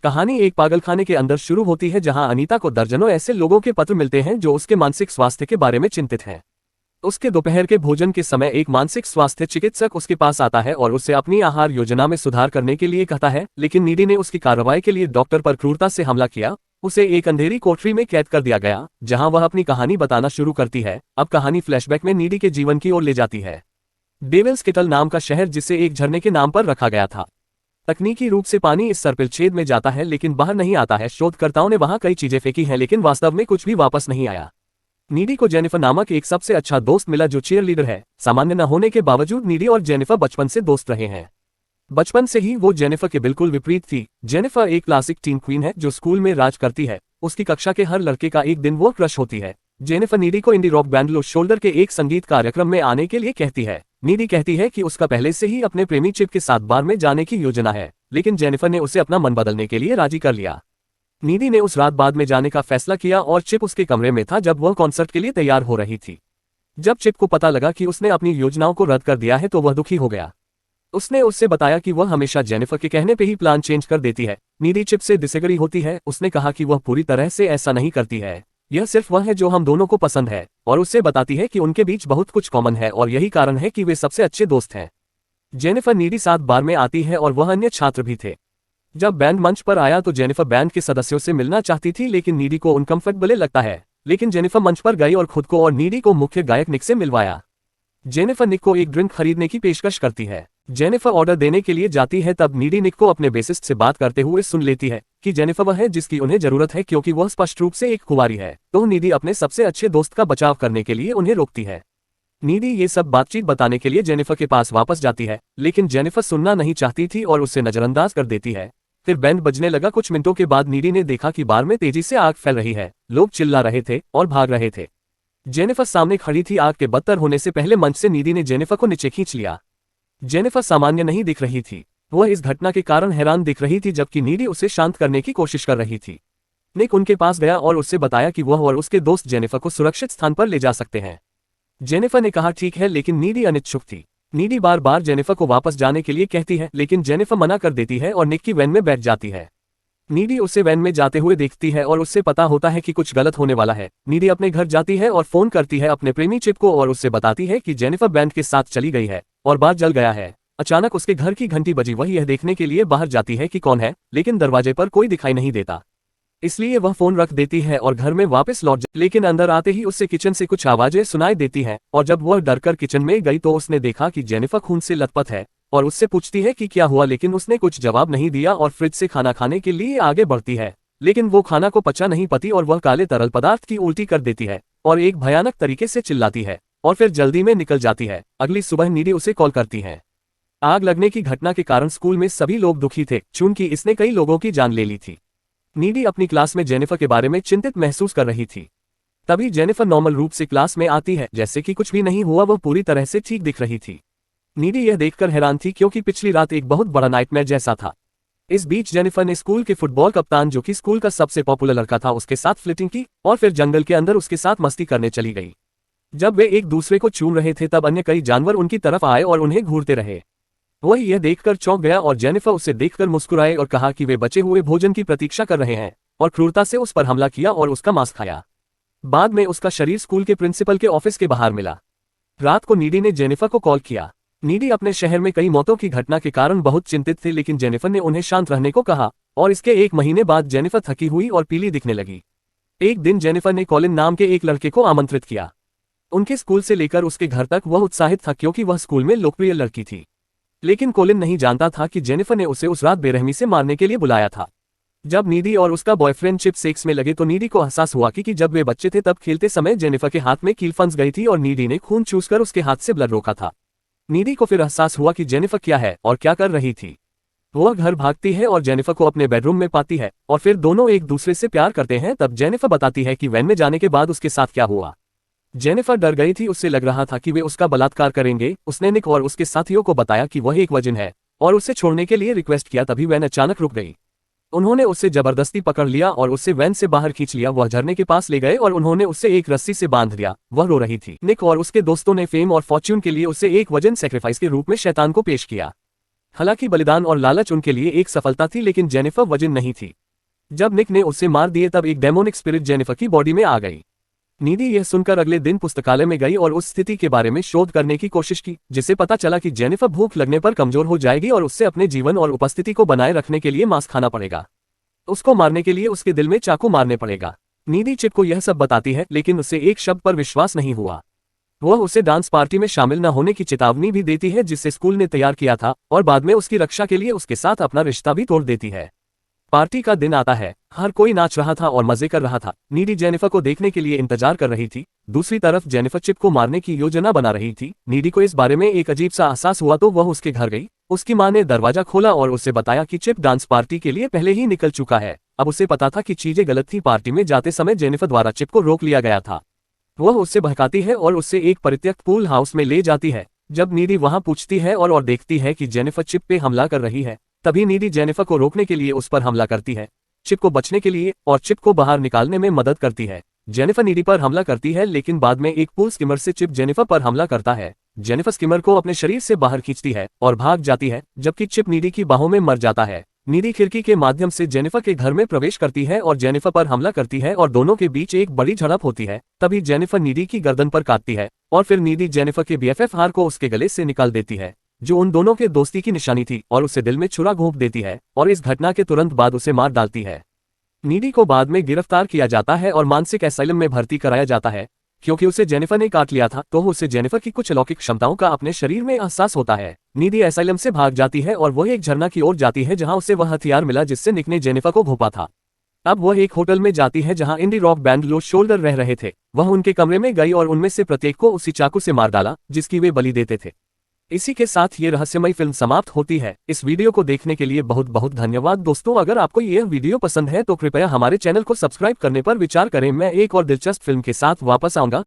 कहानी एक पागलखाने के अंदर शुरू होती है जहां अनीता को दर्जनों ऐसे लोगों के पत्र मिलते हैं जो उसके मानसिक स्वास्थ्य के बारे में चिंतित हैं। उसके दोपहर के भोजन के समय एक मानसिक स्वास्थ्य चिकित्सक उसके पास आता है और उससे अपनी आहार योजना में सुधार करने के लिए कहता है, लेकिन नीडी ने उसकी कार्रवाई के लिए डॉक्टर पर क्रूरता से हमला किया। उसे एक अंधेरी कोठरी में कैद कर दिया गया जहां वह अपनी कहानी बताना शुरू करती है। अब कहानी फ्लैशबैक में नीडी के जीवन की ओर ले जाती है। डेविल्स किटल नाम का शहर जिसे एक झरने के नाम पर रखा गया था। तकनीकी रूप से पानी इस सर्पिल छेद में जाता है लेकिन बाहर नहीं आता है। शोधकर्ताओं ने वहां कई चीजें फेंकी हैं लेकिन वास्तव में कुछ भी वापस नहीं आया। नीडी को जेनिफर नामक एक सबसे अच्छा दोस्त मिला जो चीयरलीडर है। सामान्य न होने के बावजूद नीडी और जेनिफर बचपन से दोस्त रहे हैं। बचपन से ही वो जेनिफर के बिल्कुल विपरीत थी। जेनिफर एक क्लासिक टीन क्वीन है जो स्कूल में राज करती है। उसकी कक्षा के हर लड़के का एक दिन वो क्रश होती है। जेनिफर नीडी को इंडी रॉक बैंड लो शोल्डर के एक संगीत कार्यक्रम में आने के लिए कहती है। नीडी कहती है कि उसका पहले से ही अपने प्रेमी चिप के साथ बार में जाने की योजना है, लेकिन जेनिफर ने उसे अपना मन बदलने के लिए राजी कर लिया। नीडी ने उस रात बाद में जाने का फैसला किया और चिप उसके कमरे में था जब वह कॉन्सर्ट के लिए तैयार हो रही थी। जब चिप को पता लगा कि उसने अपनी योजनाओं को रद्द कर दिया है तो वह दुखी हो गया। उसने उससे बताया कि वह हमेशा जेनिफर के कहने पे ही प्लान चेंज कर देती है। नीडी चिप से डिसएग्री होती है। उसने कहा कि वह पूरी तरह से ऐसा नहीं करती है, यह सिर्फ वह है जो हम दोनों को पसंद है, और उससे बताती है कि उनके बीच बहुत कुछ कॉमन है और यही कारण है कि वे सबसे अच्छे दोस्त हैं। जेनिफर नीडी साथ बार में आती है और वह अन्य छात्र भी थे। जब बैंड मंच पर आया तो जेनिफर बैंड के सदस्यों से मिलना चाहती थी लेकिन नीडी को अनकंफर्टेबल लगता है। लेकिन जेनिफर मंच पर गई और खुद को और नीडी को मुख्य गायक निक से मिलवाया। जेनिफर निक को एक ड्रिंक खरीदने की पेशकश करती है। जेनिफर ऑर्डर देने के लिए जाती है तब नीडी निक को अपने बेसिस्ट से बात करते हुए सुन लेती है कि जेनिफर वह है जिसकी उन्हें जरूरत है क्योंकि वह स्पष्ट रूप से एक कुंवारी है। तो नीडी अपने सबसे अच्छे दोस्त का बचाव करने के लिए उन्हें रोकती है। नीडी ये सब बातचीत बताने के लिए जेनिफर के पास वापस जाती है लेकिन जेनिफर सुनना नहीं चाहती थी और उसे नजरअंदाज कर देती है। फिर बैंड बजने लगा। कुछ मिनटों के बाद नीडी ने देखा कि बार में तेजी से आग फैल रही है। लोग चिल्ला रहे थे और भाग रहे थे। जेनिफर सामने खड़ी थी। आग के बदतर होने से पहले मंच से नीडी ने जेनिफर को नीचे खींच लिया। जेनिफर सामान्य नहीं दिख रही थी। वह इस घटना के कारण हैरान दिख रही थी जबकि नीडी उसे शांत करने की कोशिश कर रही थी। निक उनके पास गया और उससे बताया कि वह और उसके दोस्त जेनिफर को सुरक्षित स्थान पर ले जा सकते हैं। जेनिफर ने कहा ठीक है, लेकिन नीडी अनिच्छुक थी। नीडी बार बार जेनिफर को वापस जाने के लिए कहती है लेकिन जेनिफर मना कर देती है और निक की वैन में बैठ जाती है। नीडी उसे वैन में जाते हुए देखती है और उससे पता होता है कि कुछ गलत होने वाला है। नीडी अपने घर जाती है और फोन करती है अपने प्रेमी चिप को और उससे बताती है कि जेनिफर बैंड के साथ चली गई है और बार जल गया है। अचानक उसके घर की घंटी बजी। वह यह देखने के लिए बाहर जाती है कि कौन है, लेकिन दरवाजे पर कोई दिखाई नहीं देता, इसलिए वह फोन रख देती है और घर में वापस लौट जाती। लेकिन अंदर आते ही उससे किचन से कुछ आवाजें सुनाई देती हैं और जब वह डरकर किचन में गई तो उसने देखा कि जेनिफर खून से लथपथ है और उससे पूछती है कि क्या हुआ, लेकिन उसने कुछ जवाब नहीं दिया और फ्रिज से खाना खाने के लिए आगे बढ़ती है। लेकिन वो खाना को पचा नहीं पाती और वह काले तरल पदार्थ की उल्टी कर देती है और एक भयानक तरीके से चिल्लाती है और फिर जल्दी में निकल जाती है। अगली सुबह नीडी उसे कॉल करती है। आग लगने की घटना के कारण स्कूल में सभी लोग दुखी थे क्योंकि इसने कई लोगों की जान ले ली थी। नीडी अपनी क्लास में जेनिफर के बारे में चिंतित महसूस कर रही थी। तभी जेनिफर नॉर्मल रूप से क्लास में आती है, जैसे कि कुछ भी नहीं हुआ। वह पूरी तरह से ठीक दिख रही थी। नीडी यह देखकर हैरान थी क्योंकि पिछली रात एक बहुत बड़ा नाइटमेयर जैसा था। इस बीच जेनिफर ने स्कूल के फुटबॉल कप्तान जो कि स्कूल का सबसे पॉपुलर लड़का था उसके साथ फ्लिटिंग की और फिर जंगल के अंदर उसके साथ मस्ती करने चली गई। जब वे एक दूसरे को चूम रहे थे तब अन्य कई जानवर उनकी तरफ आए और उन्हें घूरते रहे। वह यह देखकर चौंक गया और जेनिफर उसे देखकर मुस्कुराए और कहा कि वे बचे हुए भोजन की प्रतीक्षा कर रहे हैं और क्रूरता से उस पर हमला किया और उसका मांस खाया। बाद में उसका शरीर स्कूल के प्रिंसिपल के ऑफिस के बाहर मिला। रात को नीडी ने जेनिफर को कॉल किया। नीडी अपने शहर में कई मौतों की घटना के कारण बहुत चिंतित थे लेकिन जेनिफर ने उन्हें शांत रहने को कहा और इसके एक महीने बाद जेनिफर थकी हुई और पीली दिखने लगी। एक दिन जेनिफर ने कॉलिन नाम के एक लड़के को आमंत्रित किया। उनके स्कूल से लेकर उसके घर तक वह उत्साहित था क्योंकि वह स्कूल में लोकप्रिय लड़की थी। लेकिन कॉलिन नहीं जानता था कि जेनिफर ने उसे उस रात बेरहमी से मारने के लिए बुलाया था। जब नीडी और उसका बॉयफ्रेंड चिप सेक्स में लगे तो नीडी को एहसास हुआ कि जब वे बच्चे थे तब खेलते समय जेनिफर के हाथ में कील फंस गई थी और नीडी ने खून चूसकर उसके हाथ से ब्लड रोका था। नीडी को फिर एहसास हुआ कि जेनिफर क्या है और क्या कर रही थी। वह घर भागती है और जेनिफर को अपने बेडरूम में पाती है और फिर दोनों एक दूसरे से प्यार करते हैं। तब जेनिफर बताती है कि वैन में जाने के बाद उसके साथ क्या हुआ। जेनिफर डर गई थी, उससे लग रहा था कि वे उसका बलात्कार करेंगे। उसने निक और उसके साथियों को बताया कि वह एक वजिन है और उसे छोड़ने के लिए रिक्वेस्ट किया। तभी वैन अचानक रुक गई। उन्होंने उसे जबरदस्ती पकड़ लिया और उसे वैन से बाहर खींच लिया। वह झरने के पास ले गए और उन्होंने उसे एक रस्सी से बांध दिया। वह रो रही थी। निक और उसके दोस्तों ने फेम और फॉर्च्यून के लिए उसे एक वजन सैक्रिफाइस के रूप में शैतान को पेश किया। हालांकि बलिदान और लालच उनके लिए एक सफलता थी, लेकिन जेनिफर वजिन नहीं थी। जब निक ने उसे मार दिए तब एक डेमोनिक स्पिरिट जेनिफर की बॉडी में आ गई। नीडी यह सुनकर अगले दिन पुस्तकालय में गई और उस स्थिति के बारे में शोध करने की कोशिश की, जिससे पता चला कि जेनिफर भूख लगने पर कमजोर हो जाएगी और उससे अपने जीवन और उपस्थिति को बनाए रखने के लिए मांस खाना पड़ेगा। उसको मारने के लिए उसके दिल में चाकू मारने पड़ेगा। नीडी चिप को यह सब बताती है, लेकिन उसे एक शब्द पर विश्वास नहीं हुआ। वह उसे डांस पार्टी में शामिल न होने की चेतावनी भी देती है जिसे स्कूल ने तैयार किया था, और बाद में उसकी रक्षा के लिए उसके साथ अपना रिश्ता भी तोड़ देती है। पार्टी का दिन आता है। हर कोई नाच रहा था और मजे कर रहा था। नीडी जेनिफर को देखने के लिए इंतजार कर रही थी। दूसरी तरफ जेनिफर चिप को मारने की योजना बना रही थी। नीडी को इस बारे में एक अजीब सा एहसास हुआ तो वह उसके घर गई। उसकी मां ने दरवाजा खोला और उसे बताया कि चिप डांस पार्टी के लिए पहले ही निकल चुका है। अब उसे पता था कि चीजें गलत थी। पार्टी में जाते समय जेनिफर द्वारा चिप को रोक लिया गया था। वह उससे बहकाती है और उससे एक परित्यक्त पूल हाउस में ले जाती है। जब नीडी वहां पूछती है और देखती है कि जेनिफर चिप पे हमला कर रही है, तभी नीडी जेनिफर को रोकने के लिए उस पर हमला करती है, चिप को बचने के लिए, और चिप को बाहर निकालने में मदद करती है। जेनिफर नीडी पर हमला करती है, लेकिन बाद में एक पूल स्किमर से चिप जेनिफर पर हमला करता है। जेनिफर स्किमर को अपने शरीर से बाहर खींचती है और भाग जाती है, जबकि चिप नीडी की बाहों में मर जाता है। नीडी खिड़की के माध्यम से जेनिफर के घर में प्रवेश करती है और जेनिफर पर हमला करती है और दोनों के बीच एक बड़ी झड़प होती है। तभी जेनिफर नीडी की गर्दन पर काटती है और फिर नीडी जेनिफर के बीएफएफ हार को उसके गले से निकाल देती है, जो उन दोनों के दोस्ती की निशानी थी, और उसे दिल में छुरा घोंप देती है और इस घटना के तुरंत बाद उसे मार डालती है। नीडी को बाद में गिरफ्तार किया जाता है और मानसिक एसाइलम में भर्ती कराया जाता है। क्योंकि उसे जेनिफर ने काट लिया था, तो उसे जेनिफर की कुछ अलौकिक क्षमताओं का अपने शरीर में एहसास होता है। नीडी एसाइलम से भाग जाती है और वह एक झरना की ओर जाती है जहां उसे वह हथियार मिला जिससे निक ने जेनिफर को घोंपा था। अब वह एक होटल में जाती है जहां इंडी रॉक बैंड लो शोल्डर रह रहे थे। वह उनके कमरे में गई और उनमें से प्रत्येक को उसी चाकू से मार डाला जिसकी वे बलि देते थे। इसी के साथ ये रहस्यमय फिल्म समाप्त होती है। इस वीडियो को देखने के लिए बहुत बहुत धन्यवाद दोस्तों। अगर आपको यह वीडियो पसंद है तो कृपया हमारे चैनल को सब्सक्राइब करने पर विचार करें। मैं एक और दिलचस्प फिल्म के साथ वापस आऊंगा।